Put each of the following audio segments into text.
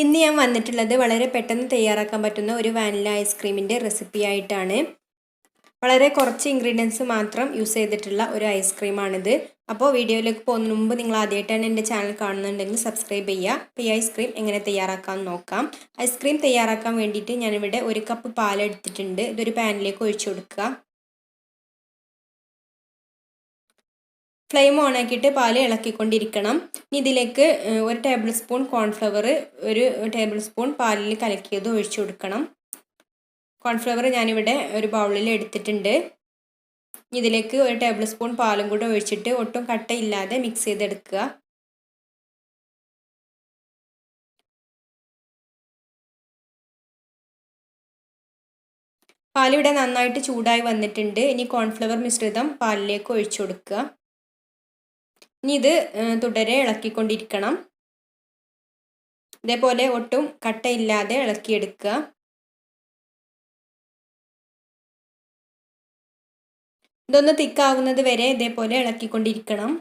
ഇന്ന് ഞാൻ വന്നിട്ടുള്ളത് വളരെ പെട്ടെന്ന് തയ്യാറാക്കാൻ പറ്റുന്ന ഒരു വാനില ഐസ്ക്രീമിൻ്റെ റെസിപ്പി ആയിട്ടാണ്. വളരെ കുറച്ച് ഇൻഗ്രീഡിയൻസ് മാത്രം യൂസ് ചെയ്തിട്ടുള്ള ഒരു ഐസ്ക്രീമാണിത്. അപ്പോൾ വീഡിയോയിലേക്ക് പോകുന്നതിന് മുമ്പ് നിങ്ങൾ ആദ്യമായിട്ടാണ് എൻ്റെ ചാനൽ കാണുന്നുണ്ടെങ്കിൽ സബ്സ്ക്രൈബ് ചെയ്യുക. അപ്പോൾ ഈ ഐസ്ക്രീം എങ്ങനെ തയ്യാറാക്കാമെന്ന് നോക്കാം. ഐസ്ക്രീം തയ്യാറാക്കാൻ വേണ്ടിയിട്ട് ഞാനിവിടെ 1 കപ്പ് പാൽ എടുത്തിട്ടുണ്ട്. ഇതൊരു പാനിലേക്ക് ഒഴിച്ചു കൊടുക്കുക. ഫ്ലെയിം ഓൺ ആക്കിയിട്ട് പാൽ ഇളക്കിക്കൊണ്ടിരിക്കണം. ഇനി ഇതിലേക്ക് 1 table spoon cornflour 1 table spoon പാലിൽ കലക്കിയത് ഒഴിച്ചു കൊടുക്കണം. കോൺഫ്ലവർ ഞാനിവിടെ ഒരു ബൗളിൽ എടുത്തിട്ടുണ്ട്. ഇതിലേക്ക് 1 ടേബിൾ സ്പൂൺ പാലും കൂടെ ഒഴിച്ചിട്ട് ഒട്ടും കട്ടയില്ലാതെ മിക്സ് ചെയ്തെടുക്കുക. പാലിവിടെ നന്നായിട്ട് ചൂടായി വന്നിട്ടുണ്ട്. ഇനി കോൺഫ്ലവർ മിശ്രിതം പാലിലേക്ക് ഒഴിച്ചു കൊടുക്കുക. ഇനി ഇത് തുടരെ ഇളക്കിക്കൊണ്ടിരിക്കണം. ഇതേപോലെ ഒട്ടും കട്ടയില്ലാതെ ഇളക്കിയെടുക്കുക. ഇതൊന്ന് തിക്കാവുന്നത് വരെ ഇതേപോലെ ഇളക്കിക്കൊണ്ടിരിക്കണം.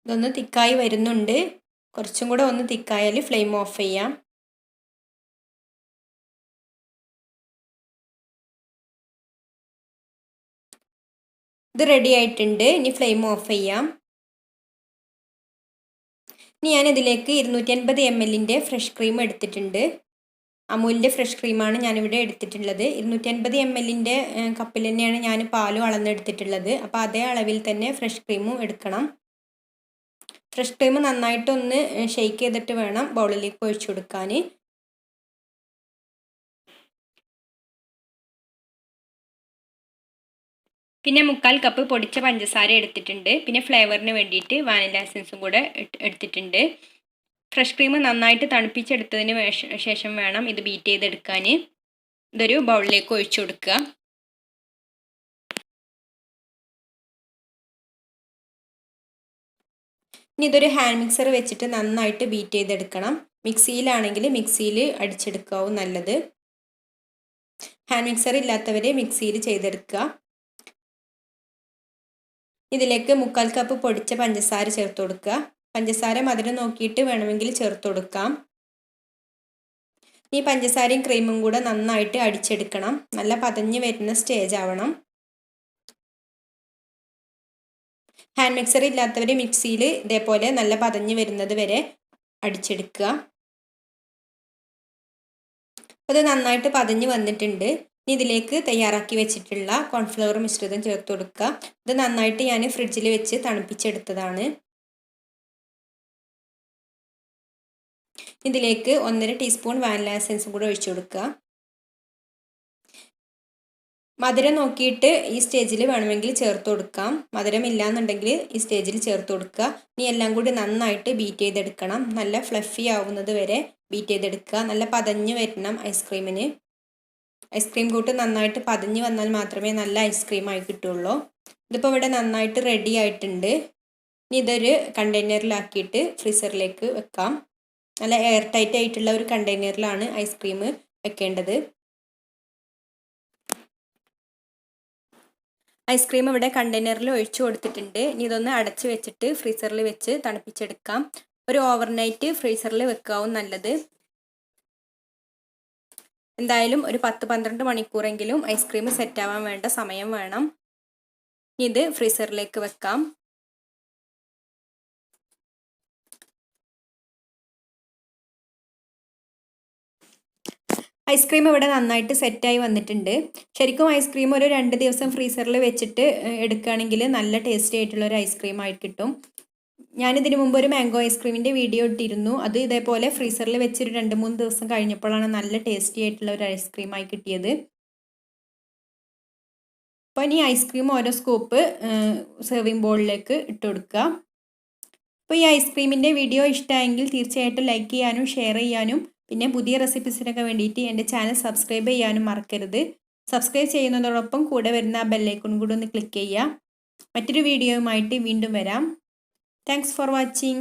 ഇതൊന്ന് തിക്കായി വരുന്നുണ്ട്. കുറച്ചും കൂടെ ഒന്ന് തിക്കായാൽ ഫ്ലെയിം ഓഫ് ചെയ്യാം. ഇത് റെഡി ആയിട്ടുണ്ട്. ഇനി ഫ്ലെയിം ഓഫ് ചെയ്യാം. ഇനി ഞാനിതിലേക്ക് 250 ml ഫ്രഷ് ക്രീം എടുത്തിട്ടുണ്ട്. അമൂലിൻ്റെ ഫ്രഷ് ക്രീമാണ് ഞാനിവിടെ എടുത്തിട്ടുള്ളത്. 250 ml കപ്പിൽ തന്നെയാണ് ഞാൻ പാലും അളന്നെടുത്തിട്ടുള്ളത്. അപ്പോൾ അതേ അളവിൽ തന്നെ ഫ്രഷ് ക്രീമും എടുക്കണം. ഫ്രഷ് ക്രീം നന്നായിട്ടൊന്ന് ഷെയ്ക്ക് ചെയ്തിട്ട് വേണം ബൗളിലേക്ക് ഒഴിച്ചു കൊടുക്കാൻ. പിന്നെ 1/4 കപ്പ് പൊടിച്ച പഞ്ചസാര എടുത്തിട്ടുണ്ട്. പിന്നെ ഫ്ലേവറിന് വേണ്ടിയിട്ട് വാനില എസൻസും കൂടെ എടുത്തിട്ടുണ്ട്. ഫ്രഷ് ക്രീം നന്നായിട്ട് തണുപ്പിച്ചെടുത്തതിന് ശേഷം വേണം ഇത് ബീറ്റ് ചെയ്തെടുക്കാൻ. ഇതൊരു ബൗളിലേക്ക് ഒഴിച്ചു കൊടുക്കുക. ഇനി ഇതൊരു ഹാൻഡ് മിക്സർ വെച്ചിട്ട് നന്നായിട്ട് ബീറ്റ് ചെയ്തെടുക്കണം. മിക്സിയിലാണെങ്കിൽ മിക്സിയിൽ അടിച്ചെടുക്കാവും നല്ലത്. ഹാൻഡ് മിക്സർ ഇല്ലാത്തവർ മിക്സിയിൽ ചെയ്തെടുക്കുക. ഇതിലേക്ക് 1/4 കപ്പ് പൊടിച്ച പഞ്ചസാര ചേർത്ത് കൊടുക്കുക. പഞ്ചസാര മധുരം നോക്കിയിട്ട് വേണമെങ്കിൽ ചേർത്ത് കൊടുക്കാം. ഈ പഞ്ചസാരയും ക്രീമും കൂടെ നന്നായിട്ട് അടിച്ചെടുക്കണം. നല്ല പതഞ്ഞ് വരുന്ന സ്റ്റേജ് ആവണം. ഹാൻഡ് മിക്സർ ഇല്ലാത്തവർ മിക്സിയിൽ ഇതേപോലെ നല്ല പതഞ്ഞ് വരുന്നത് വരെ അടിച്ചെടുക്കുക. അത് നന്നായിട്ട് പതഞ്ഞ് വന്നിട്ടുണ്ട്. ഇനി ഇതിലേക്ക് തയ്യാറാക്കി വെച്ചിട്ടുള്ള കോൺഫ്ലവർ മിശ്രിതം ചേർത്ത് കൊടുക്കുക. ഇത് നന്നായിട്ട് ഞാൻ ഫ്രിഡ്ജിൽ വെച്ച് തണുപ്പിച്ചെടുത്തതാണ്. ഇതിലേക്ക് 1.5 ടീസ്പൂൺ വാനില എസൻസും കൂടെ ഒഴിച്ചു കൊടുക്കുക. മധുരം നോക്കിയിട്ട് ഈ സ്റ്റേജിൽ വേണമെങ്കിൽ ചേർത്ത് കൊടുക്കാം. മധുരം ഇല്ലാന്നുണ്ടെങ്കിൽ ഈ സ്റ്റേജിൽ ചേർത്ത് കൊടുക്കുക. ഇനി എല്ലാം കൂടി നന്നായിട്ട് ബീറ്റ് ചെയ്തെടുക്കണം. നല്ല ഫ്ലഫി ആവുന്നത് വരെ ബീറ്റ് ചെയ്തെടുക്കുക. നല്ല പതഞ്ഞ് വരണം ഐസ്ക്രീമിന്. ഐസ്ക്രീം കൂട്ട് നന്നായിട്ട് പതഞ്ഞ് വന്നാൽ മാത്രമേ നല്ല ഐസ്ക്രീം ആയി കിട്ടുള്ളൂ. ഇതിപ്പോൾ ഇവിടെ നന്നായിട്ട് റെഡി ആയിട്ടുണ്ട്. ഇനി ഇതൊരു കണ്ടെയ്നറിലാക്കിയിട്ട് ഫ്രീസറിലേക്ക് വെക്കാം. നല്ല എയർ ടൈറ്റ് ആയിട്ടുള്ള ഒരു കണ്ടെയ്നറിലാണ് ഐസ്ക്രീം വെക്കേണ്ടത്. ഐസ്ക്രീം ഇവിടെ കണ്ടെയ്നറിൽ ഒഴിച്ചു കൊടുത്തിട്ടുണ്ട്. ഇനി ഇതൊന്ന് അടച്ച് വെച്ചിട്ട് ഫ്രീസറിൽ വെച്ച് തണുപ്പിച്ചെടുക്കാം. ഒരു ഓവർനൈറ്റ് ഫ്രീസറിൽ വെക്കാവും നല്ലത്. എന്തായാലും ഒരു 10-12 മണിക്കൂറെങ്കിലും ഐസ്ക്രീം സെറ്റ് ആവാൻ വേണ്ട സമയം വേണം. ഇത് ഫ്രീസറിലേക്ക് വെക്കാം. ഐസ്ക്രീം ഇവിടെ നന്നായിട്ട് സെറ്റായി വന്നിട്ടുണ്ട്. ശരിക്കും ഐസ്ക്രീം ഒരു 2 ദിവസം ഫ്രീസറിൽ വെച്ചിട്ട് എടുക്കുകയാണെങ്കിൽ നല്ല ടേസ്റ്റി ആയിട്ടുള്ളൊരു ഐസ്ക്രീം ആയിട്ട് കിട്ടും. ഞാനിതിന് മുമ്പ് ഒരു മാംഗോ ഐസ്ക്രീമിൻ്റെ വീഡിയോ ഇട്ടിരുന്നു. അത് ഇതേപോലെ ഫ്രീസറിൽ വെച്ചൊരു 2-3 ദിവസം കഴിഞ്ഞപ്പോഴാണ് നല്ല ടേസ്റ്റി ആയിട്ടുള്ള ഒരു ഐസ്ക്രീമായി കിട്ടിയത്. അപ്പോൾ ഇനി ഐസ്ക്രീം ഓരോ സ്കൂപ്പ് സെർവിങ് ബോളിലേക്ക് ഇട്ട് കൊടുക്കുക. അപ്പോൾ ഈ ഐസ്ക്രീമിൻ്റെ വീഡിയോ ഇഷ്ടമായെങ്കിൽ തീർച്ചയായിട്ടും ലൈക്ക് ചെയ്യാനും ഷെയർ ചെയ്യാനും പിന്നെ പുതിയ റെസിപ്പീസിനൊക്കെ വേണ്ടിയിട്ട് എൻ്റെ ചാനൽ സബ്സ്ക്രൈബ് ചെയ്യാനും മറക്കരുത്. സബ്സ്ക്രൈബ് ചെയ്യുന്നതോടൊപ്പം കൂടെ വരുന്ന ആ ബെല്ലൈക്കൺ കൂടെ ഒന്ന് ക്ലിക്ക് ചെയ്യുക. മറ്റൊരു വീഡിയോയുമായിട്ട് വീണ്ടും വരാം. Thanks for watching.